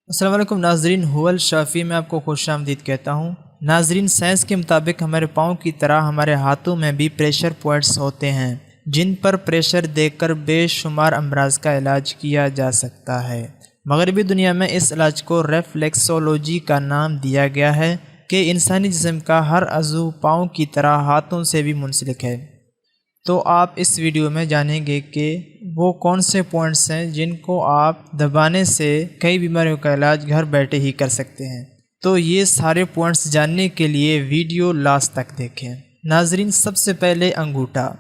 السلام علیکم ناظرین، ہوول شافی میں آپ کو خوش آمدید کہتا ہوں۔ ناظرین، سائنس کے مطابق ہمارے پاؤں کی طرح ہمارے ہاتھوں میں بھی پریشر پوائنٹس ہوتے ہیں جن پر پریشر دے کر بے شمار امراض کا علاج کیا جا سکتا ہے۔ مغربی دنیا میں اس علاج کو ریفلیکسولوجی کا نام دیا گیا ہے کہ انسانی جسم کا ہر عضو پاؤں کی طرح ہاتھوں سے بھی منسلک ہے۔ تو آپ اس ویڈیو میں جانیں گے کہ وہ کون سے پوائنٹس ہیں جن کو آپ دبانے سے کئی بیماریوں کا علاج گھر بیٹھے ہی کر سکتے ہیں۔ تو یہ سارے پوائنٹس جاننے کے لیے ویڈیو لاسٹ تک دیکھیں۔ ناظرین، سب سے پہلے انگوٹھا۔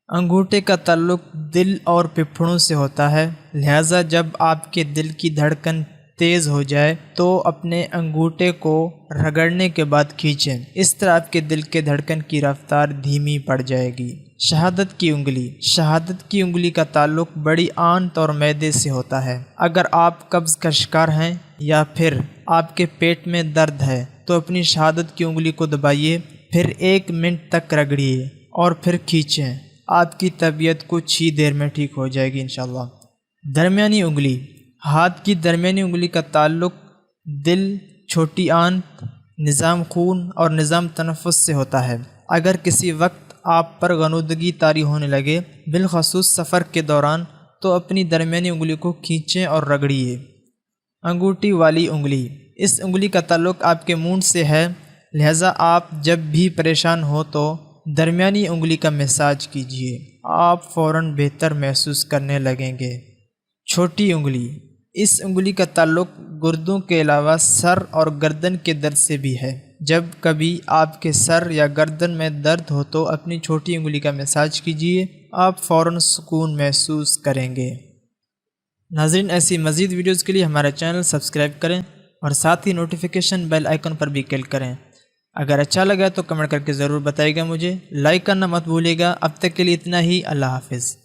انگوٹھے کا تعلق دل اور پھیپھڑوں سے ہوتا ہے، لہٰذا جب آپ کے دل کی دھڑکن تیز ہو جائے تو اپنے انگوٹھے کو رگڑنے کے بعد کھینچیں، اس طرح آپ کے دل کے دھڑکن کی رفتار دھیمی پڑ جائے گی۔ شہادت کی انگلی۔ شہادت کی انگلی کا تعلق بڑی آنت اور معدے سے ہوتا ہے۔ اگر آپ قبض کا شکار ہیں یا پھر آپ کے پیٹ میں درد ہے تو اپنی شہادت کی انگلی کو دبائیے، پھر 1 منٹ تک رگڑیے اور پھر کھینچیں۔ آپ کی طبیعت کچھ ہی دیر میں ٹھیک ہو جائے گی انشاءاللہ۔ درمیانی انگلی۔ ہاتھ کی درمیانی انگلی کا تعلق دل، چھوٹی آنت، نظام خون اور نظام تنفس سے ہوتا ہے۔ اگر کسی وقت آپ پر غنودگی طاری ہونے لگے، بالخصوص سفر کے دوران، تو اپنی درمیانی انگلی کو کھینچیں اور رگڑیے۔ انگوٹھی والی انگلی۔ اس انگلی کا تعلق آپ کے مونڈھ سے ہے، لہٰذا آپ جب بھی پریشان ہو تو درمیانی انگلی کا مساج کیجیے، آپ فوراً بہتر محسوس کرنے لگیں گے۔ چھوٹی انگلی۔ اس انگلی کا تعلق گردوں کے علاوہ سر اور گردن کے درد سے بھی ہے۔ جب کبھی آپ کے سر یا گردن میں درد ہو تو اپنی چھوٹی انگلی کا مساج کیجیے، آپ فوراً سکون محسوس کریں گے۔ ناظرین، ایسی مزید ویڈیوز کے لیے ہمارا چینل سبسکرائب کریں اور ساتھ ہی نوٹیفیکیشن بیل آئیکن پر بھی کلک کریں۔ اگر اچھا لگا تو کمنٹ کر کے ضرور بتائیے گا مجھے، لائک کرنا مت بھولیے گا۔ اب تک کے لیے اتنا ہی، اللہ حافظ۔